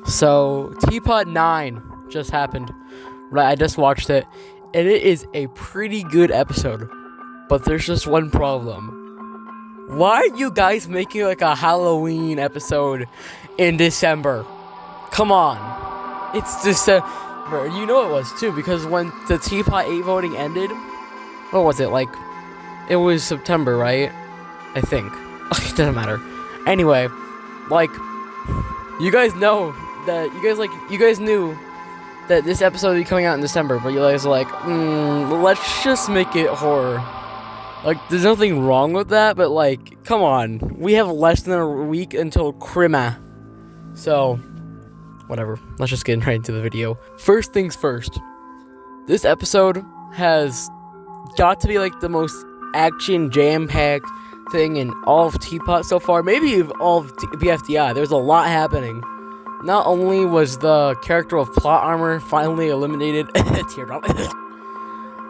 So Teapot 9 just happened. Right, I just watched it, and it is a pretty good episode. But there's just one problem. Why are you guys making like a Halloween episode in December? Come on. It's December. You know it was too, because when the Teapot 8 voting ended, what was it, like, it was September, right? I think. It doesn't matter. Anyway, like, you guys know that, you guys knew that this episode would be coming out in December, but you guys are like, let's just make it horror. Like, there's nothing wrong with that, but, like, come on. We have less than a week until Christmas. So, whatever. Let's just get right into the video. First things first. This episode has got to be, like, the most action jam-packed thing in all of Teapot so far. Maybe all of BFDI. There's a lot happening. Not only was the character of Plot Armor finally eliminated, Teardrop,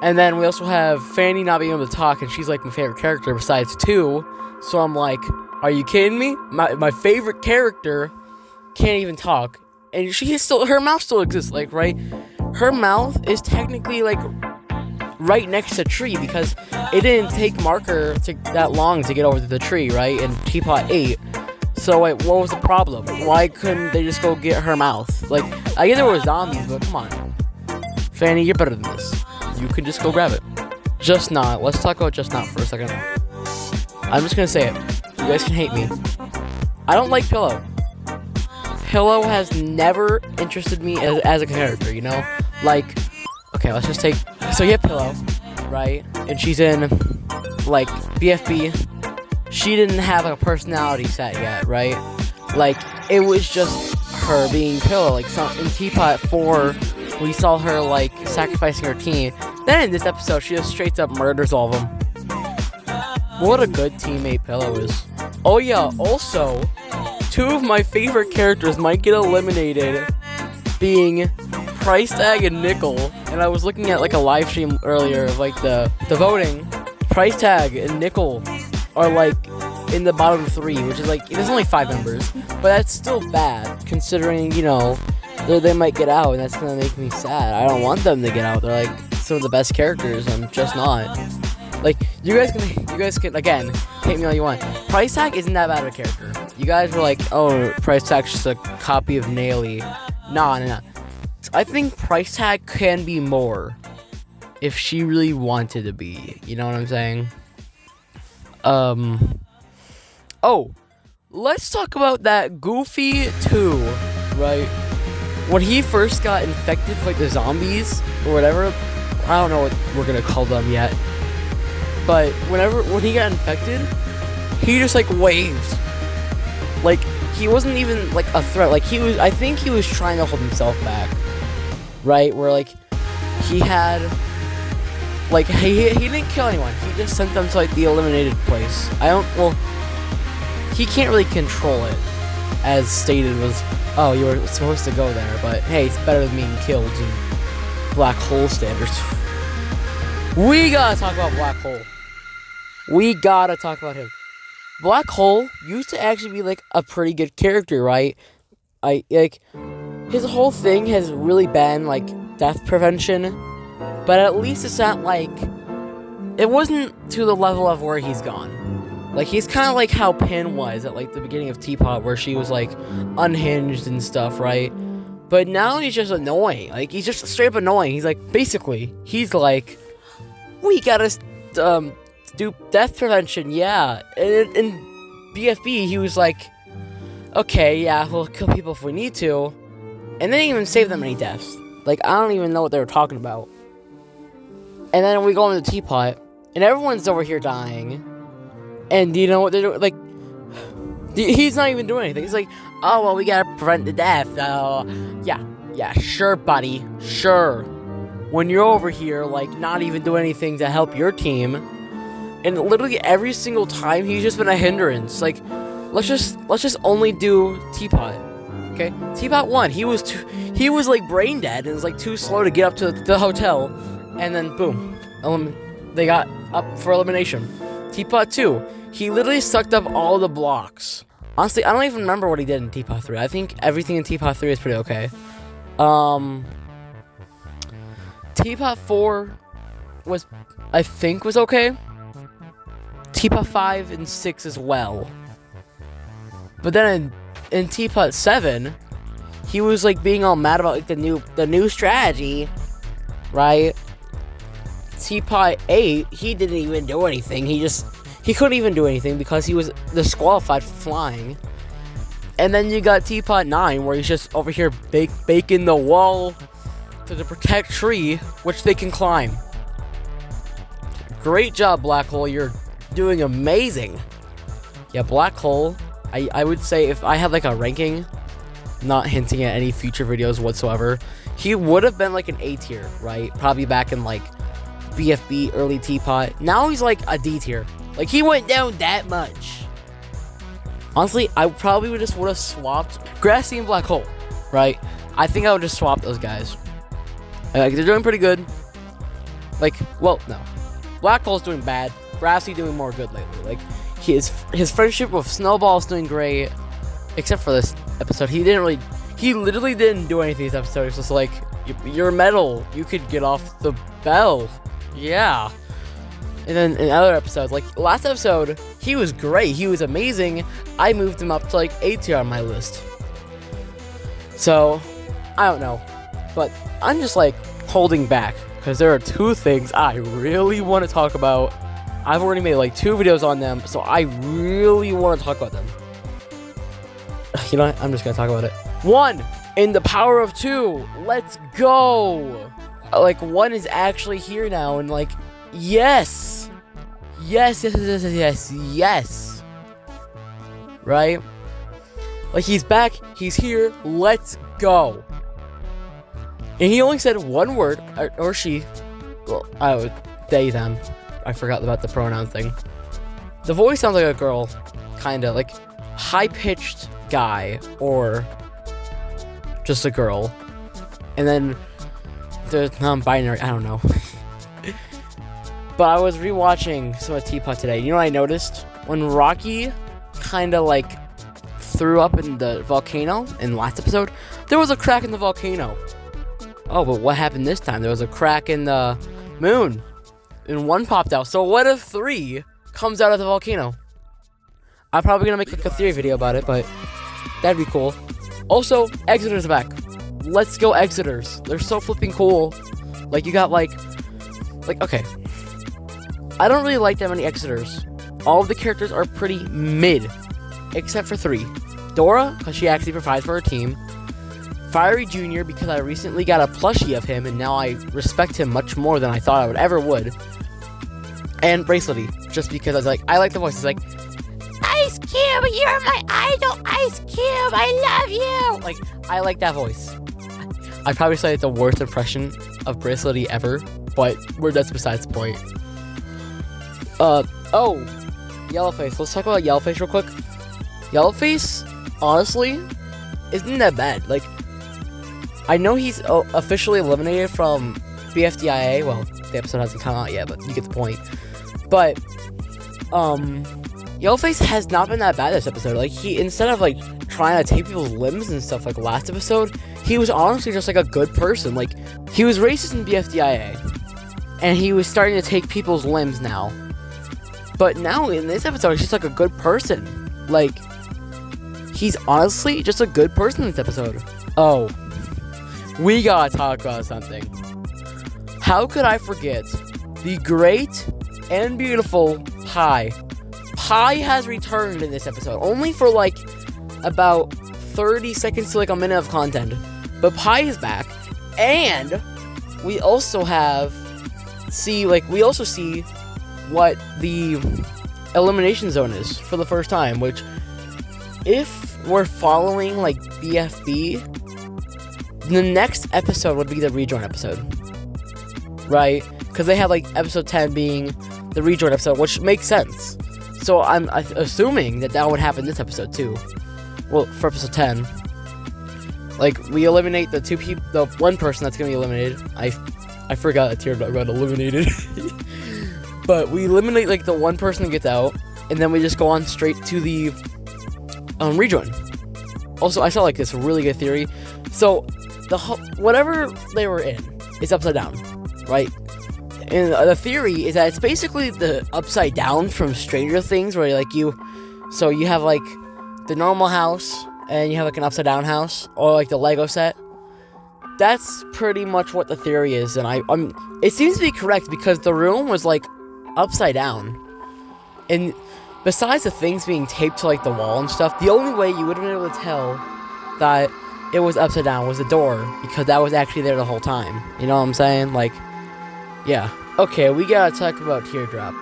and then we also have Fanny not being able to talk, and she's like my favorite character besides 2. So I'm like, are you kidding me? My favorite character can't even talk, and her mouth still exists, like, right? Her mouth is technically like right next to the tree because it didn't take Marker that long to get over to the tree, right? And Teapot 8. So wait, what was the problem? Why couldn't they just go get her mouth? Like, I get there were zombies, but come on, Fanny, you're better than this. You can just go grab it. Just Not. Let's talk about Just Not for a second. I'm just gonna say it. You guys can hate me. I don't like Pillow. Pillow has never interested me as a character, you know? Like, okay, let's just take... So you have Pillow, right? And she's in, like, BFB. She didn't have a personality set yet, right? Like, it was just her being Pillow. Like, in Teapot 4... we saw her, like, sacrificing her team. Then in this episode, she just straight up murders all of them. What a good teammate Pillow is. Oh yeah, also, 2 of my favorite characters might get eliminated, being Price Tag and Nickel. And I was looking at, like, a live stream earlier of, like, the voting. Price Tag and Nickel are, like, in the bottom 3, which is, like, there's only 5 members. But that's still bad, considering, you know, they might get out, and that's gonna make me sad. I don't want them to get out. They're, like, some of the best characters. I'm just not. Like, you guys can again hate me all you want. Price Tag isn't that bad of a character. You guys were like, oh, Price Tag's just a copy of Naily. Nah. I think Price Tag can be more if she really wanted to be. You know what I'm saying? Oh, let's talk about that Goofy 2, right? When he first got infected with, like, the zombies, or whatever, I don't know what we're gonna call them yet, but when he got infected, he just, like, waved. Like, he wasn't even, like, a threat. Like, I think he was trying to hold himself back, right? Where, like, he had, like, he didn't kill anyone. He just sent them to, like, the eliminated place. He can't really control it, as stated was, oh, you were supposed to go there, but hey, it's better than being killed in Black Hole standards. We gotta talk about Black Hole. We gotta talk about him. Black Hole used to actually be, like, a pretty good character, right? His whole thing has really been, like, death prevention, but at least it's not, like, it wasn't to the level of where he's gone. Like, he's kind of like how Pin was at, like, the beginning of Teapot, where she was, like, unhinged and stuff, right? But now he's just annoying. Like, he's just straight up annoying. He's like, basically, he's like, we gotta, do death prevention, yeah. And in BFB, he was like, okay, yeah, we'll kill people if we need to. And they didn't even save them any deaths. Like, I don't even know what they were talking about. And then we go into Teapot, and everyone's over here dying. And you know what they're doing? Like, he's not even doing anything. He's like, oh, well, we gotta prevent the death. Yeah, sure, buddy. Sure. When you're over here, like, not even doing anything to help your team. And literally every single time, he's just been a hindrance. Like, let's just only do Teapot. Okay? Teapot 1, he was like brain dead and was like too slow to get up to the hotel. And then boom. They got up for elimination. Teapot 2, he literally sucked up all the blocks. Honestly, I don't even remember what he did in Teapot 3. I think everything in Teapot 3 is pretty okay. Teapot 4 was okay. Teapot 5 and 6 as well. But then in Teapot 7, he was like being all mad about like the new strategy, right? Teapot 8, he didn't even do anything. He couldn't even do anything because he was disqualified for flying. And then you got Teapot 9, where he's just over here baking the wall to the protect tree, which they can climb. Great job, Black Hole. You're doing amazing. Yeah, Black Hole, I would say if I had like a ranking, not hinting at any future videos whatsoever, he would have been like an A tier, right? Probably back in like BFB, early Teapot. Now he's like a D tier. Like, he went down that much. Honestly, I probably would have swapped Grassy and Black Hole, right? I think I would just swap those guys. Like, they're doing pretty good. Like, well, no. Black Hole's doing bad. Grassy doing more good lately. Like, his friendship with Snowball is doing great. Except for this episode. He literally didn't do anything this episode. It's just like, you're metal. You could get off the bell. Yeah. And then in other episodes, like last episode, he was great. He was amazing. I moved him up to like A tier on my list. So, I don't know. But I'm just like holding back because there are two things I really want to talk about. I've already made like 2 videos on them, so I really want to talk about them. You know what? I'm just going to talk about it. 1, in the power of 2. Let's go. Like, 1 is actually here now, and like, yes. Yes. Right? Like, he's back. He's here. Let's go. And he only said 1 word, or she. Well, I would they, them. I forgot about the pronoun thing. The voice sounds like a girl. Kinda. Like, high-pitched guy. Or just a girl. And then there's non-binary. I don't know. But I was rewatching some of Teapot today. You know what I noticed? When Rocky kind of like threw up in the volcano in the last episode, there was a crack in the volcano. Oh, but what happened this time? There was a crack in the moon. And 1 popped out. So what if 3 comes out of the volcano? I'm probably going to make like a theory video about it, but that'd be cool. Also, Exeter's back. Let's go Exeters. They're so flipping cool. Like, you got like, okay. I don't really like that many Exeters. All of the characters are pretty mid. Except for 3. Dora, because she actually provides for her team. Fiery Jr., because I recently got a plushie of him, and now I respect him much more than I thought I would. And Bracelety, just because I was like, I like the voice. It's like, Ice Cube, you're my idol, Ice Cube, I love you. Like, I like that voice. I probably say it's the worst impression of Bracelety ever, but that's besides the point. Oh, Yellowface. Let's talk about Yellowface real quick. Yellowface, honestly, isn't that bad. Like, I know he's officially eliminated from BFDIA. Well, the episode hasn't come out yet, but you get the point. But, Yellowface has not been that bad this episode. Like, he, instead of, like, trying to take people's limbs and stuff like last episode, he was honestly just, like, a good person. Like, he was racist in BFDIA, and he was starting to take people's limbs now. But now, in this episode, he's just, like, a good person. Like, he's honestly just a good person in this episode. Oh, we gotta talk about something. How could I forget the great and beautiful Pi? Pi has returned in this episode, only for like about 30 seconds to like a minute of content. But Pi is back, and we also see what the elimination zone is for the first time, which, if we're following like BFB, the next episode would be the rejoin episode, right? Because they have like episode 10 being the rejoin episode, which makes sense. So I'm assuming that would happen this episode too. Well, for episode 10, like, we eliminate the 1 person that's gonna be eliminated. I forgot that Teardrop got eliminated. But we eliminate like the 1 person that gets out, and then we just go on straight to the rejoin. Also, I saw like this really good theory. So whatever they were in is upside down, right? And the theory is that it's basically the upside down from Stranger Things, where like you have like the normal house and you have like an upside down house, or like the Lego set. That's pretty much what the theory is, and it seems to be correct because the room was like upside down, and besides the things being taped to like the wall and stuff, the only way you would have been able to tell that it was upside down was the door, because that was actually there the whole time. You know what I'm saying? Like, yeah. Okay, we gotta talk about Teardrop.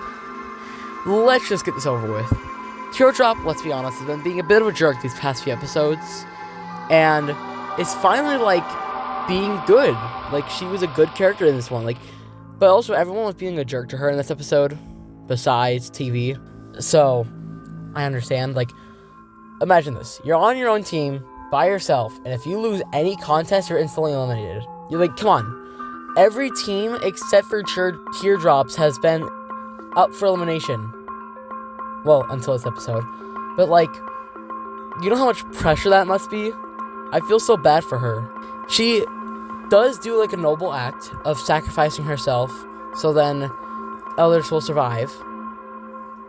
Let's just get this over with. Teardrop, let's be honest, has been being a bit of a jerk these past few episodes, and it's finally like being good. Like, she was a good character in this one. Like, but also everyone was being a jerk to her in this episode, besides TV. So, I understand. Like, imagine this: you're on your own team by yourself, and if you lose any contest, you're instantly eliminated. You're like, come on. Every team except for Teardrops has been up for elimination. Well, until this episode. But like, you know how much pressure that must be? I feel so bad for her. She does do like a noble act of sacrificing herself so then others will survive,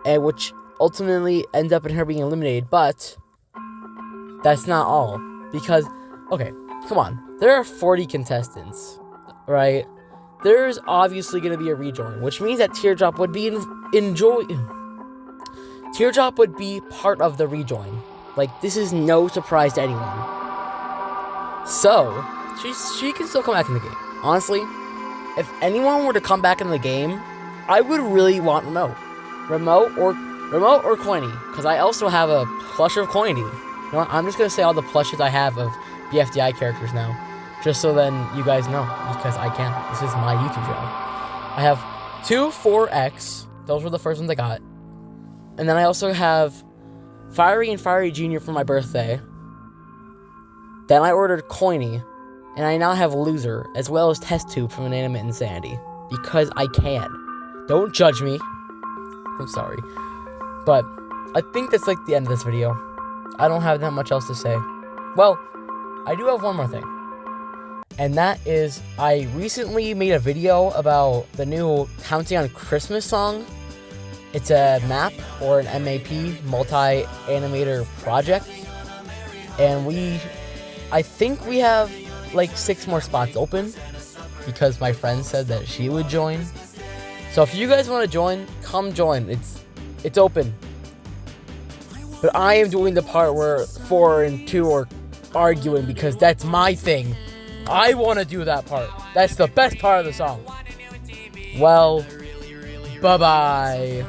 and which ultimately ends up in her being eliminated. But that's not all, because, okay, come on, there are 40 contestants, right? There's obviously going to be a rejoin, which means that Teardrop would be Teardrop would be part of the rejoin. Like, this is no surprise to anyone. So, she can still come back in the game. Honestly, if anyone were to come back in the game, I would really want Remote or Coiny, because I also have a plush of Coiny. You know what? I'm just going to say all the plushes I have of BFDI characters now, just so then you guys know, because I can. This is my YouTube channel. I have 2 4X. Those were the first ones I got. And then I also have Fiery and Fiery Jr. for my birthday. Then I ordered Coiny, and I now have Loser, as well as Test Tube from Inanimate Insanity, because I can. Don't judge me. I'm sorry. But I think that's like the end of this video. I don't have that much else to say. Well, I do have one more thing. And that is, I recently made a video about the new Counting on Christmas song. It's a MAP, or an MAP, multi-animator project. And I think we have like 6 more spots open, because my friend said that she would join. So if you guys want to join, come join. It's open. But I am doing the part where 4 and 2 are arguing, because that's my thing. I want to do that part. That's the best part of the song. Well, bye-bye.